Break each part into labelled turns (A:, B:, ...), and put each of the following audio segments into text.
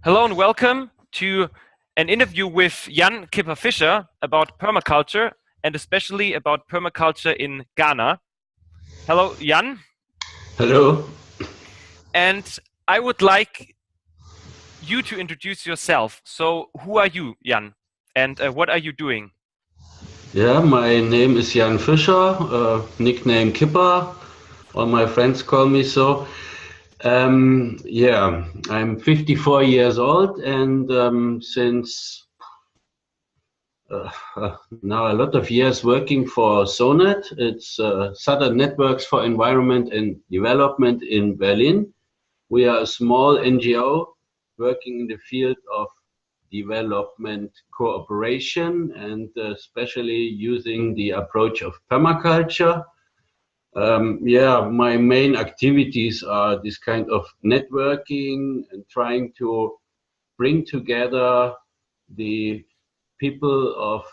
A: Hello and welcome to an interview with Kipper Fischer about permaculture and especially about permaculture in Ghana. Hello, Jan.
B: Hello.
A: And I would like you to introduce yourself. So, who are you, Jan? And what are you doing?
B: Yeah, my name is Jan Fischer, nickname Kipper. All my friends call me so. Yeah, I'm 54 years old, and since now a lot of years working for SONED. It's Southern Networks for Environment and Development in Berlin. We are a small NGO working in the field of development cooperation and especially using the approach of permaculture. Yeah, my main activities are this kind of networking and trying to bring together the people of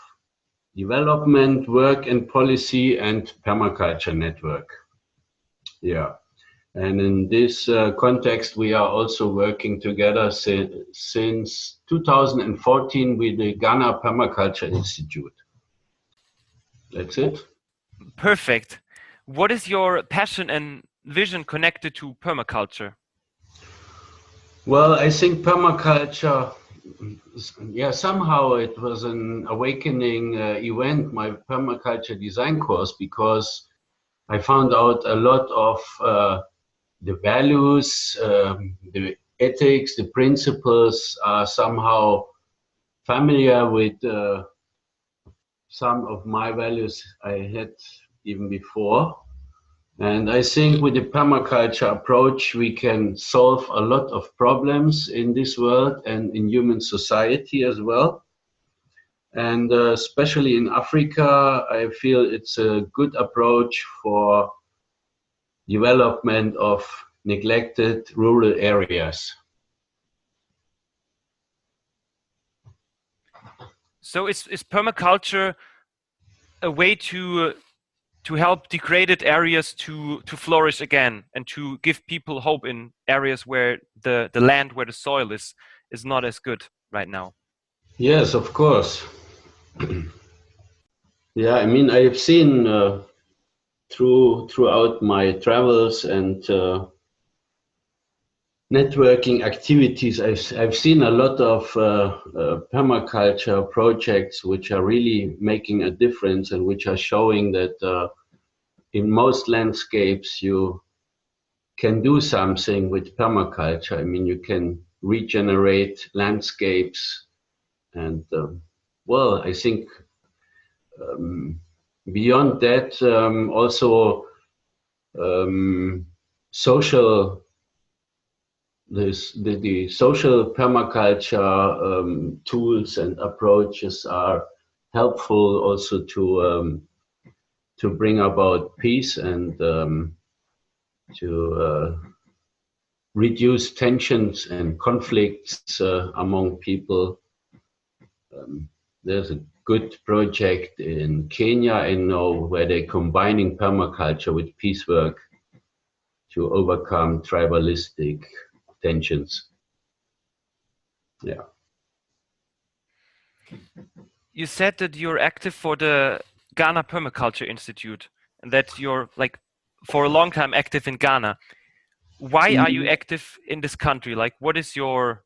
B: development, work and policy and permaculture network. Yeah. And in this context, we are also working together since 2014 with the Ghana Permaculture Institute. That's it.
A: Perfect. What is your passion and vision connected to permaculture?
B: Well, I think permaculture, yeah, somehow it was an awakening event, my permaculture design course, because I found out a lot of the values, the ethics, the principles are somehow familiar with some of my values I had even before. And I think with the permaculture approach, we can solve a lot of problems in this world and in human society as well. And especially in Africa, I feel it's a good approach for development of neglected rural areas.
A: So, is permaculture a way to help degraded areas to flourish again and to give people hope in areas where the land, where the soil is not as good right now?
B: Yes, of course. Yeah, I mean, I have seen throughout my travels and networking activities, I've seen a lot of permaculture projects which are really making a difference and which are showing that in most landscapes you can do something with permaculture. I mean, you can regenerate landscapes and well, I think beyond that, also social the social permaculture tools and approaches are helpful also to bring about peace and to reduce tensions and conflicts among people. There's a good project in Kenya, I know, where they're combining permaculture with peace work to overcome tribalistic tensions. Yeah.
A: You said that you're active for the Ghana Permaculture Institute and that you're like for a long time active in Ghana. Why are you active in this country? Like, what is your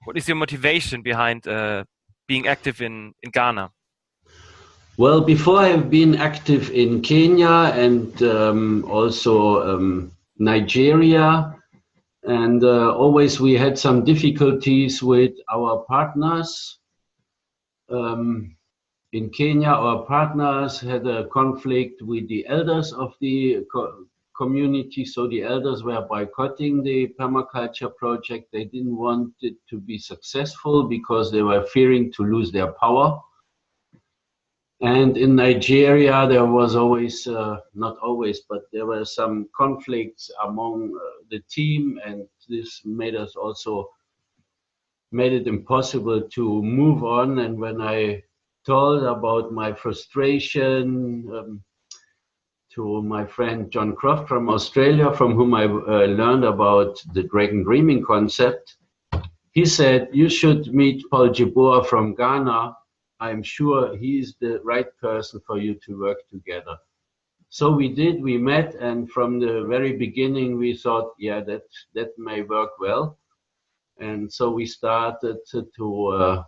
A: motivation behind being active in Ghana?
B: Well, before I've been active in Kenya and also Nigeria, and always we had some difficulties with our partners. In Kenya, our partners had a conflict with the elders of the community, so the elders were boycotting the permaculture project. They didn't want it to be successful because they were fearing to lose their power. And in Nigeria, there was always, not always, but there were some conflicts among the team, and this made us also, made it impossible to move on. And when I told about my frustration to my friend John Croft from Australia, from whom I learned about the Dragon Dreaming concept, he said, you should meet Paul Jeboer from Ghana. I'm sure he's the right person for you to work together. So we did, we met, and from the very beginning we thought, yeah, that may work well. And so we started to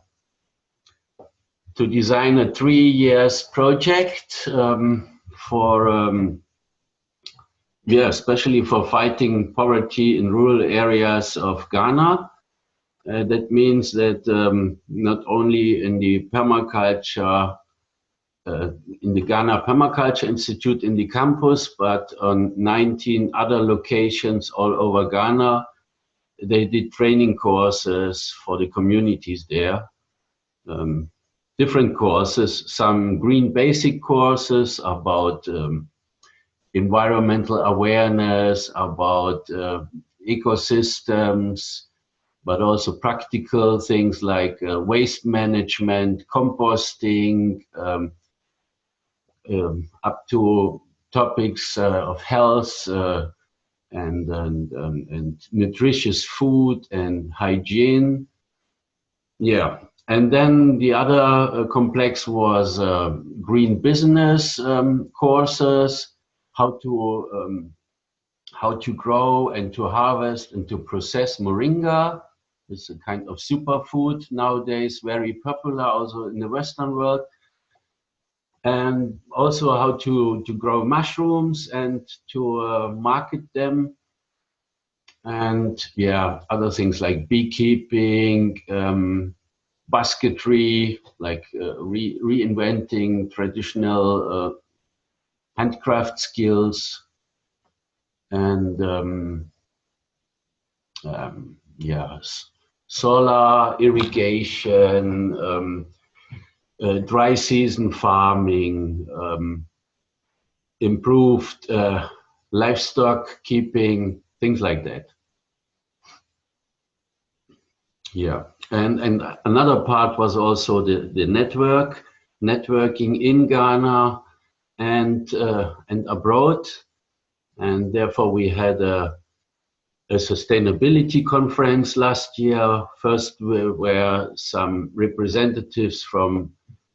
B: design a 3 years project especially for fighting poverty in rural areas of Ghana. That means that not only in the permaculture, in the Ghana Permaculture Institute in the campus, but on 19 other locations all over Ghana, they did training courses for the communities there. Different courses, some green basic courses about environmental awareness, about ecosystems, but also practical things like waste management, composting, up to topics of health and nutritious food and hygiene. Yeah, and then the other complex was green business courses, how to grow and to harvest and to process moringa. It's a kind of superfood nowadays, very popular also in the Western world. And also how to grow mushrooms and to market them. And yeah, other things like beekeeping, basketry, like reinventing traditional handcraft skills, and solar irrigation, dry season farming, improved livestock keeping, things like that. Yeah, and another part was also the networking in Ghana and abroad, and therefore we had a sustainability conference last year. First were some representatives from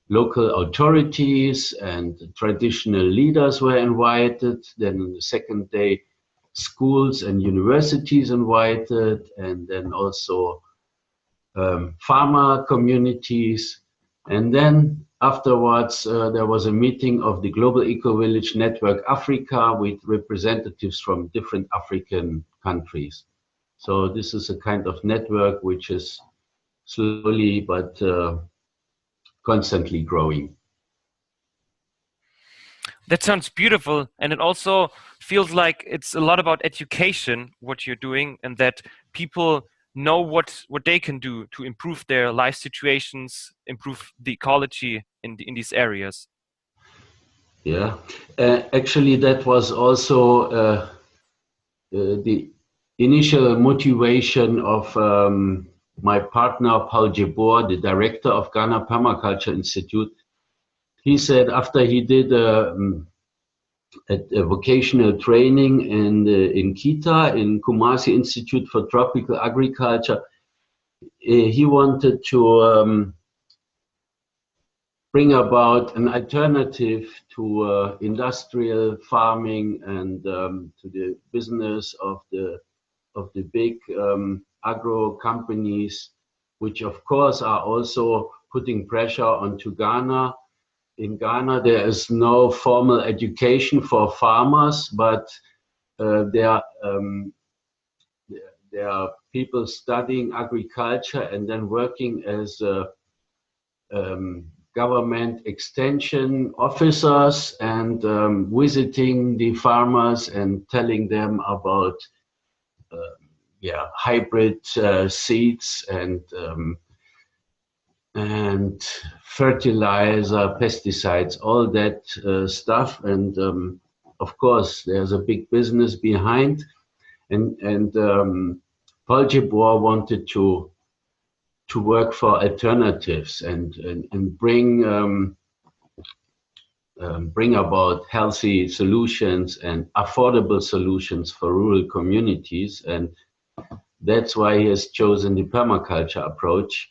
B: local authorities and traditional leaders were invited. Then on the second day, schools and universities invited, and then also farmer communities. And then afterwards, there was a meeting of the Global Eco-Village Network Africa with representatives from different African countries. So this is a kind of network which is slowly but constantly growing.
A: That sounds beautiful, and it also feels like it's a lot about education, what you're doing, and that people know what they can do to improve their life situations, improve the ecology in these areas.
B: Yeah, actually that was also the initial motivation of my partner Paul Jeboer, the director of Ghana Permaculture Institute. He said after he did a vocational training in Kita, in Kumasi Institute for Tropical Agriculture, he wanted to bring about an alternative to industrial farming and to the business of the big agro companies, which of course are also putting pressure onto Ghana. In Ghana, there is no formal education for farmers, but there are people studying agriculture and then working as government extension officers and visiting the farmers and telling them about hybrid seeds and fertilizer, pesticides, all that stuff. And of course, there's a big business behind. And Paul Jeboer wanted to work for alternatives and bring about healthy solutions and affordable solutions for rural communities. And that's why he has chosen the permaculture approach.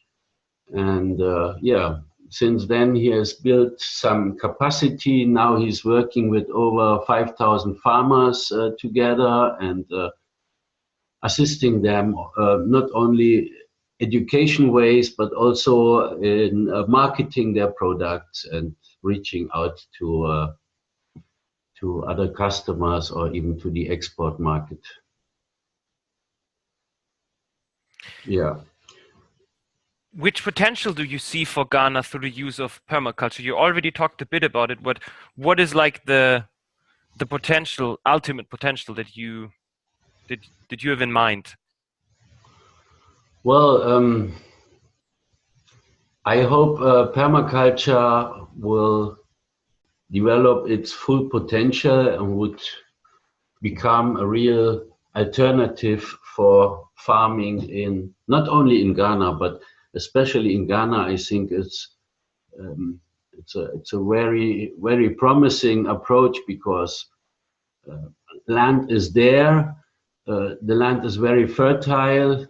B: And yeah, since then he has built some capacity. Now he's working with over 5,000 farmers together and assisting them not only education ways, but also in marketing their products and reaching out to other customers or even to the export market. Yeah.
A: Which potential do you see for Ghana through the use of permaculture? You already talked a bit about it, but what is like the potential, ultimate potential that you have in mind?
B: Well, I hope permaculture will develop its full potential and would become a real alternative for farming in not only in Ghana but especially in Ghana. I think it's a very promising approach because land is there, the land is very fertile,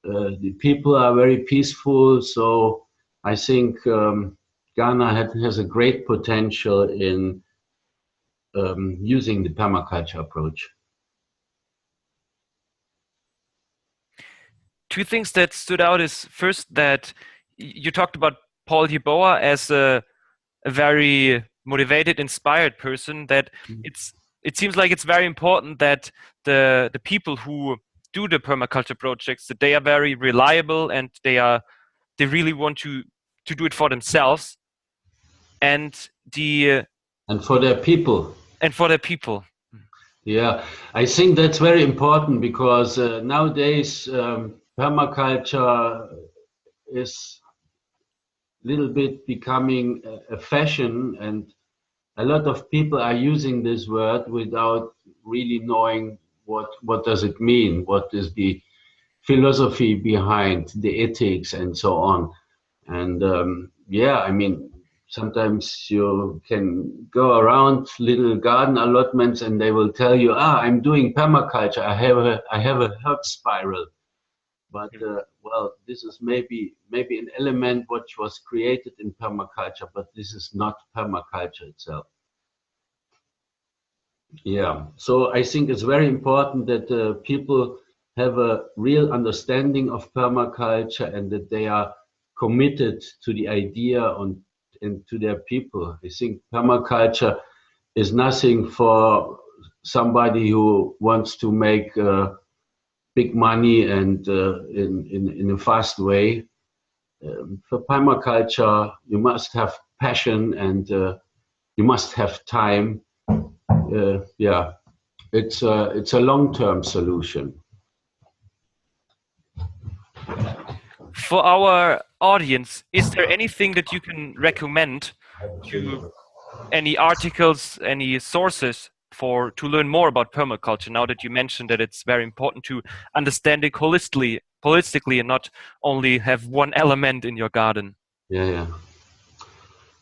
B: the people are very peaceful. So I think Ghana has a great potential in using the permaculture approach.
A: Two things that stood out is first that you talked about Paul Yeboah as a very motivated, inspired person. That it seems like it's very important that the people who do the permaculture projects, that they are very reliable and they really want to do it for themselves and
B: for their people. Yeah, I think that's very important because nowadays permaculture is a little bit becoming a fashion, and a lot of people are using this word without really knowing what does it mean, what is the philosophy behind the ethics and so on. And yeah, I mean, sometimes you can go around little garden allotments and they will tell you, I'm doing permaculture, I have a herb spiral. But well, this is maybe an element which was created in permaculture, but this is not permaculture itself. Yeah, so I think it's very important that people have a real understanding of permaculture and that they are committed to the idea and to their people. I think permaculture is nothing for somebody who wants to make big money and in a fast way. For permaculture, you must have passion and you must have time. Yeah, it's a long-term solution.
A: For our audience, is there anything that you can recommend to any articles, any sources to learn more about permaculture, now that you mentioned that it's very important to understand it holistically and not only have one element in your garden?
B: Yeah,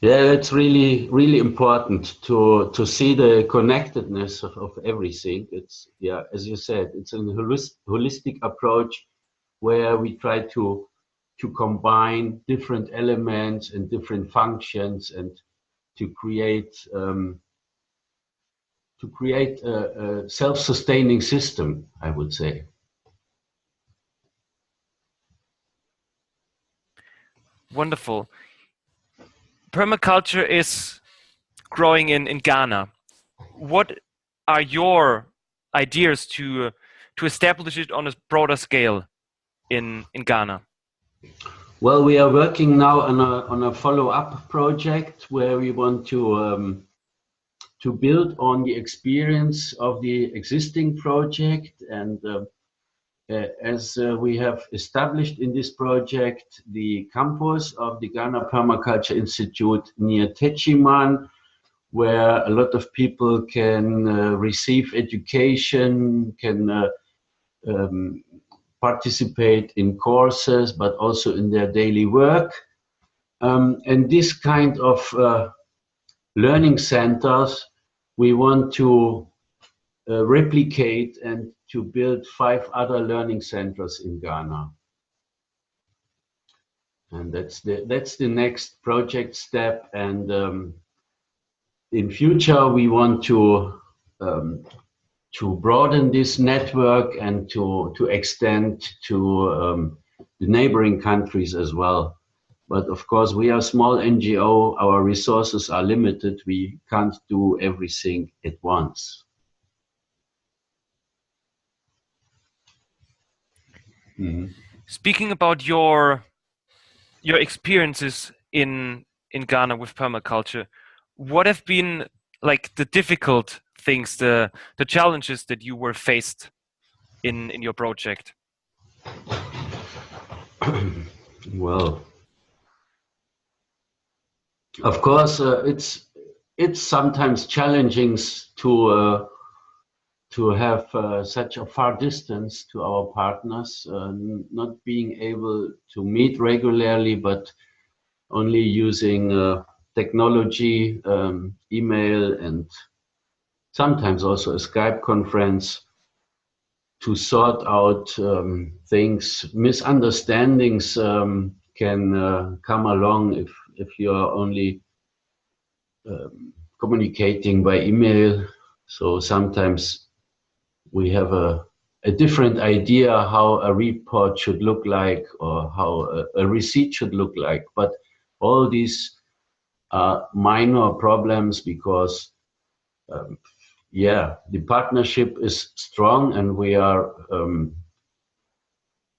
B: it's really important to see the connectedness of everything. It's, yeah, as you said, it's a holistic approach where we try to combine different elements and different functions and to create a self-sustaining system, I would say.
A: Wonderful. Permaculture is growing in Ghana. What are your ideas to establish it on a broader scale in Ghana?
B: Well, we are working now on a follow-up project where we want to build on the experience of the existing project, and as we have established in this project the campus of the Ghana Permaculture Institute near Techiman, where a lot of people can receive education, can participate in courses, but also in their daily work. And this kind of learning centers we want to replicate and to build 5 other learning centers in Ghana. And that's the next project step. And in future, we want to broaden this network and to extend to the neighboring countries as well. But of course, we are a small NGO. Our resources are limited. We can't do everything at once. Mm-hmm.
A: Speaking about your experiences in Ghana with permaculture, what have been like the difficult things, the challenges that you were faced in your project?
B: Well, of course, it's sometimes challenging to have such a far distance to our partners, not being able to meet regularly, but only using technology, email, and sometimes also a Skype conference to sort out things. Misunderstandings can come along if you are only communicating by email. So sometimes we have a different idea how a report should look like or how a receipt should look like. But all these are minor problems because, the partnership is strong and we are,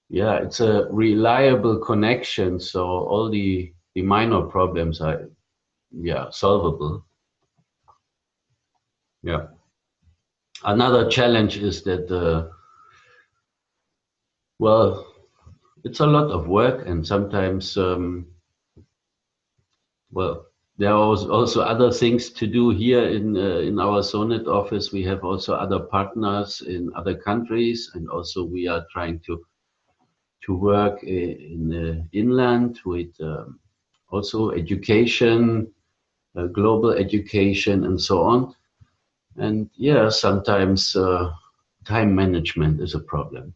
B: it's a reliable connection. So all the minor problems are, solvable. Yeah. Another challenge is that, it's a lot of work, and sometimes, there are also other things to do here in our SONED office. We have also other partners in other countries, and also we are trying to work in the inland with also education, global education, and so on. And sometimes time management is a problem.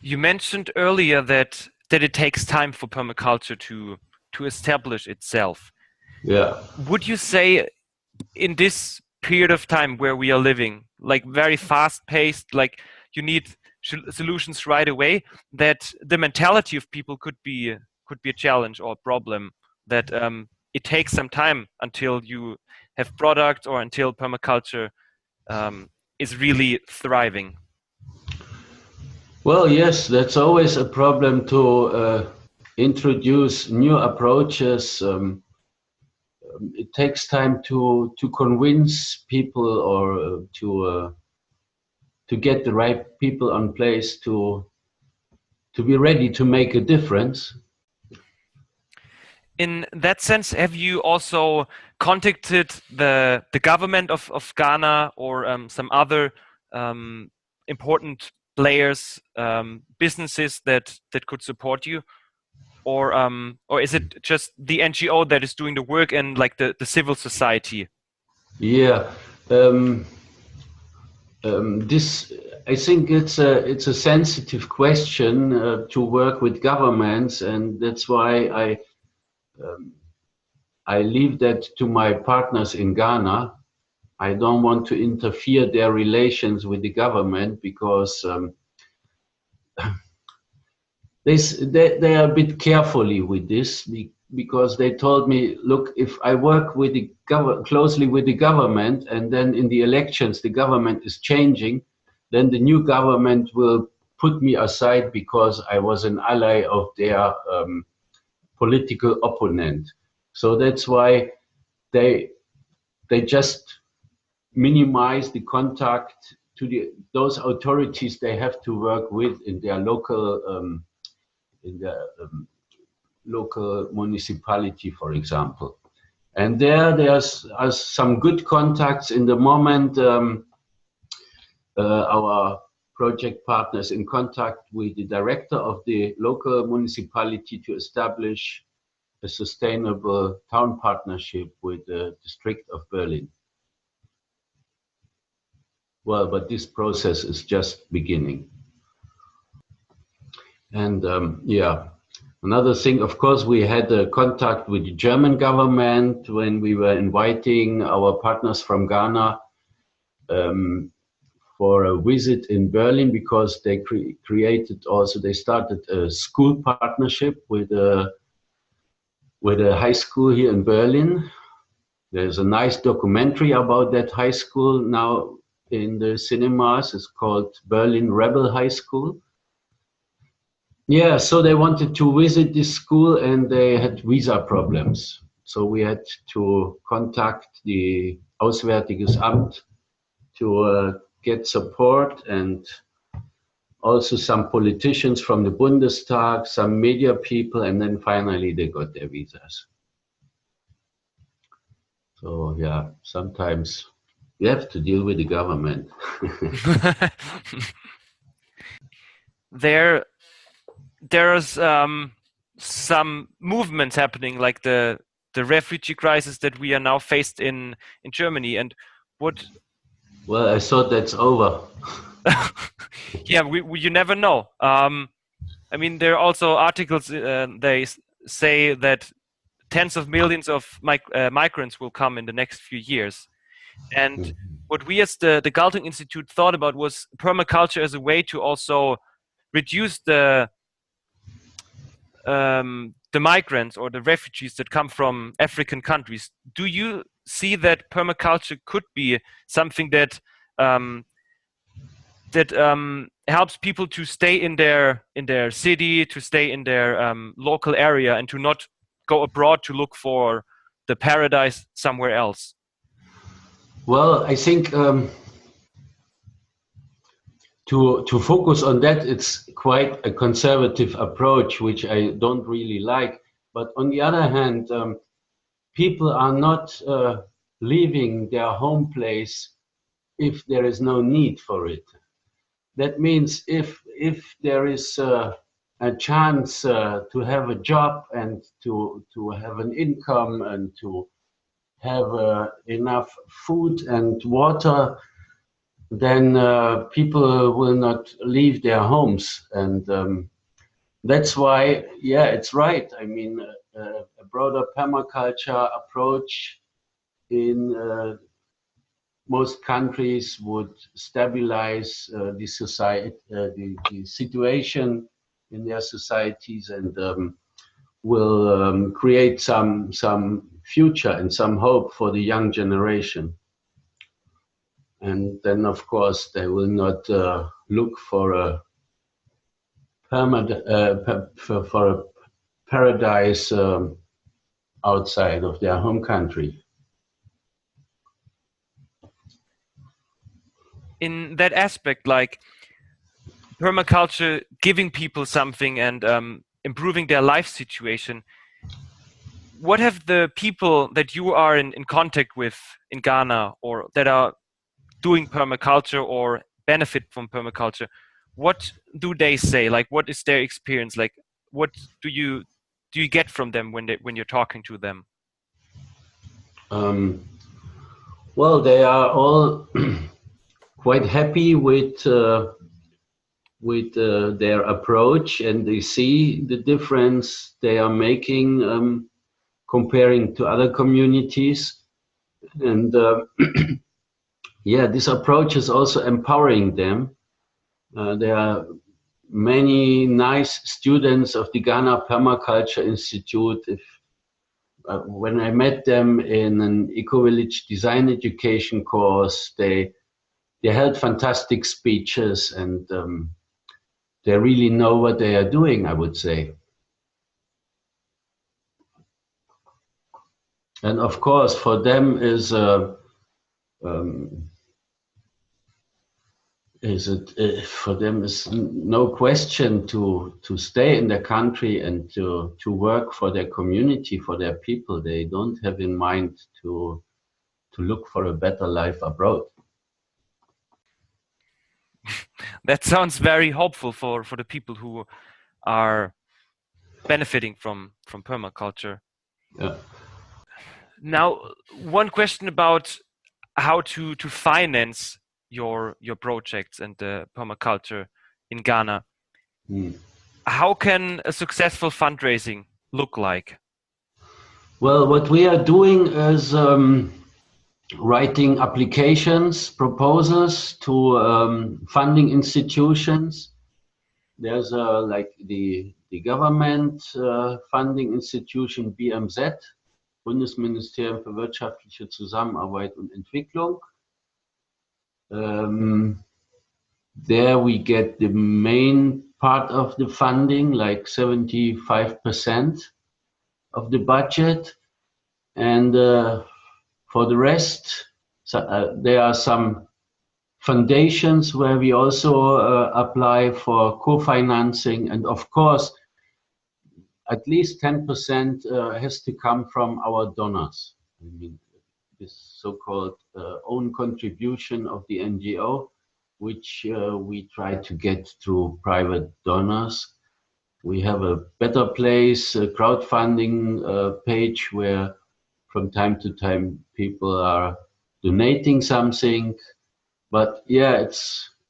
A: You mentioned earlier that it takes time for permaculture to establish itself.
B: Yeah.
A: Would you say in this period of time where we are living, like very fast paced, like you need solutions right away, that the mentality of people could be a challenge or a problem, that it takes some time until you have product or until permaculture is really thriving?
B: Well, yes, that's always a problem to introduce new approaches. It takes time to convince people or to get the right people on place to be ready to make a difference.
A: In that sense, have you also contacted the government of Ghana or some other important players, businesses that could support you, or is it just the NGO that is doing the work and like the civil society?
B: Yeah, this, I think it's a sensitive question to work with governments, and that's why I leave that to my partners in Ghana. I don't want to interfere their relations with the government because they are a bit carefully with this, because they told me, look, if I work with the closely with the government, and then in the elections the government is changing, then the new government will put me aside because I was an ally of their political opponent. So that's why they just minimize the contact to those authorities they have to work with in their local local municipality, for example. And there's some good contacts in the moment. Our project partners in contact with the director of the local municipality to establish a sustainable town partnership with the district of Berlin. Well, but this process is just beginning. And yeah, another thing, of course, we had a contact with the German government when we were inviting our partners from Ghana for a visit in Berlin, because they they started a school partnership with a high school here in Berlin. There's a nice documentary about that high school now in the cinemas. It's called Berlin Rebel High School. Yeah, so they wanted to visit this school and they had visa problems. So we had to contact the Auswärtiges Amt to get support, and also some politicians from the Bundestag, some media people, and then finally they got their visas. So yeah, sometimes you have to deal with the government.
A: There's some movements happening, like the refugee crisis that we are now faced in Germany, and what.
B: Well, I thought that's over.
A: Yeah, you never know. I mean, there are also articles. They say that tens of millions of migrants will come in the next few years, and what we as the Galtung-Institut thought about was permaculture as a way to also reduce the migrants or the refugees that come from African countries. Do you see that permaculture could be something that helps people to stay in their city, to stay in their local area, and to not go abroad to look for the paradise somewhere else?
B: Well, I think to focus on that, it's quite a conservative approach, which I don't really like. But on the other hand, people are not leaving their home place if there is no need for it. That means if there is a chance to have a job and to have an income and to have enough food and water, then people will not leave their homes. And that's why, yeah, it's right. I mean, a broader permaculture approach in most countries would stabilize the society, the situation in their societies, and will create some future and some hope for the young generation. And then, of course, they will not look for a paradise outside of their home country.
A: In that aspect, like permaculture giving people something and improving their life situation, what have the people that you are in contact with in Ghana, or that are doing permaculture or benefit from permaculture, what do they say? Like, what is their experience? Like, what do you get from them when you're talking to them?
B: Well, they are all quite happy with their approach, and they see the difference they are making comparing to other communities. And yeah, this approach is also empowering them. There are many nice students of the Ghana Permaculture Institute. When I met them in an eco-village design education course, they held fantastic speeches, and they really know what they are doing, I would say. And of course, for them is no question to stay in their country and to work for their community, for their people. They don't have in mind to look for a better life abroad.
A: That sounds very hopeful for the people who are benefiting from permaculture.
B: Yeah.
A: Now, one question about how to finance your projects and the permaculture in Ghana. How can a successful fundraising look like?
B: Well, what we are doing is writing applications, proposals to funding institutions. There's like the government funding institution BMZ, Bundesministerium für wirtschaftliche Zusammenarbeit und Entwicklung. There we get the main part of the funding, like 75% of the budget. And for the rest, there are some foundations where we also apply for co-financing. And of course, at least 10% has to come from our donors. I mean, this so-called own contribution of the NGO, which we try to get through private donors. We have a Better Place crowdfunding page where from time to time people are donating something. But yeah,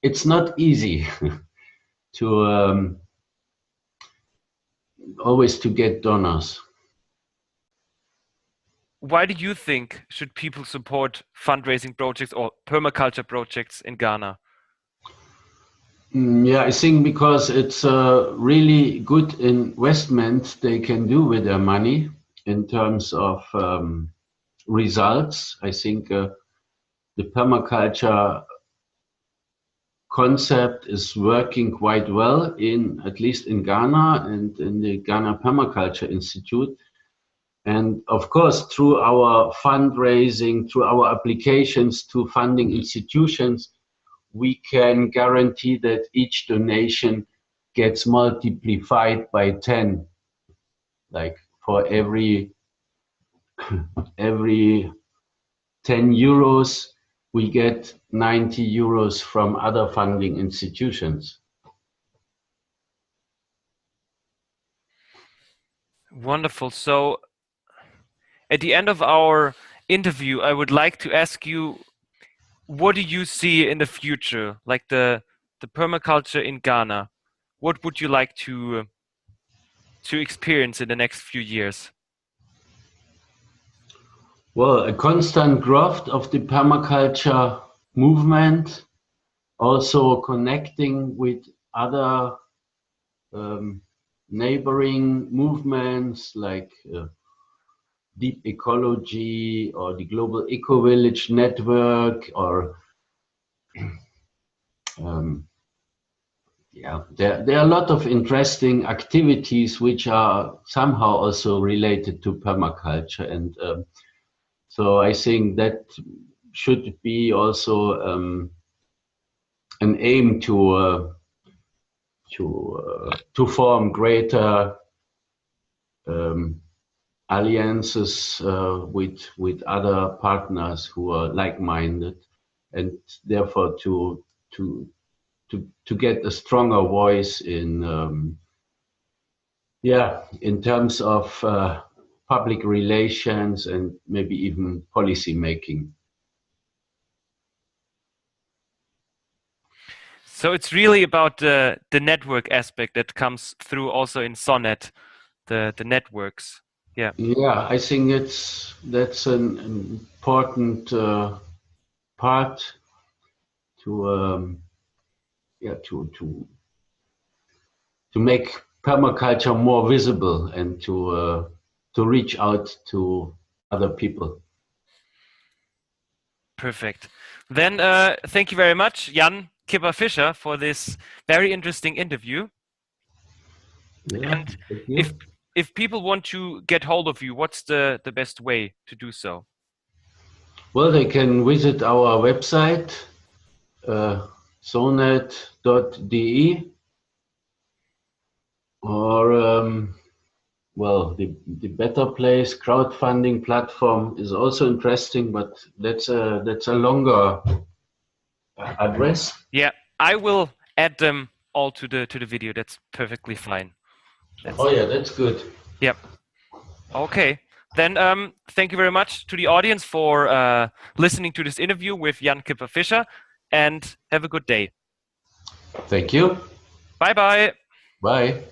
B: it's not easy to always to get donors.
A: Why do you think should people support fundraising projects or permaculture projects in Ghana?
B: Yeah, I think because it's a really good investment they can do with their money in terms of results. I think the permaculture concept is working quite well at least in Ghana and in the Ghana Permaculture Institute. And of course, through our fundraising, through our applications to funding institutions, we can guarantee that each donation gets multiplied by 10. Like for every 10 euros, we get 90 euros from other funding institutions.
A: Wonderful. So at the end of our interview, I would like to ask you, what do you see in the future, like the permaculture in Ghana? What would you like to experience in the next few years?
B: Well, a constant growth of the permaculture movement, also connecting with other neighboring movements like deep ecology or the global eco-village network, or yeah, there are a lot of interesting activities which are somehow also related to permaculture, and so I think that should be also an aim to form greater alliances with other partners who are like-minded, and therefore to get a stronger voice in in terms of public relations and maybe even policy making.
A: So it's really about the network aspect that comes through also in SONED, the networks. Yeah.
B: Yeah, I think that's an important part to make permaculture more visible and to reach out to other people.
A: Perfect. Then thank you very much, Jan Kipper Fischer, for this very interesting interview.
B: Yeah,
A: and if people want to get hold of you, what's the best way to do so?
B: Well, they can visit our website, soned.de, or well, the Better Place crowdfunding platform is also interesting, but that's a longer address.
A: Yeah, I will add them all to the video. That's perfectly fine.
B: Yeah, that's good.
A: Yep. Okay. Then thank you very much to the audience for listening to this interview with Jan Kipper Fischer, and have a good day.
B: Thank you.
A: Bye-bye.
B: Bye.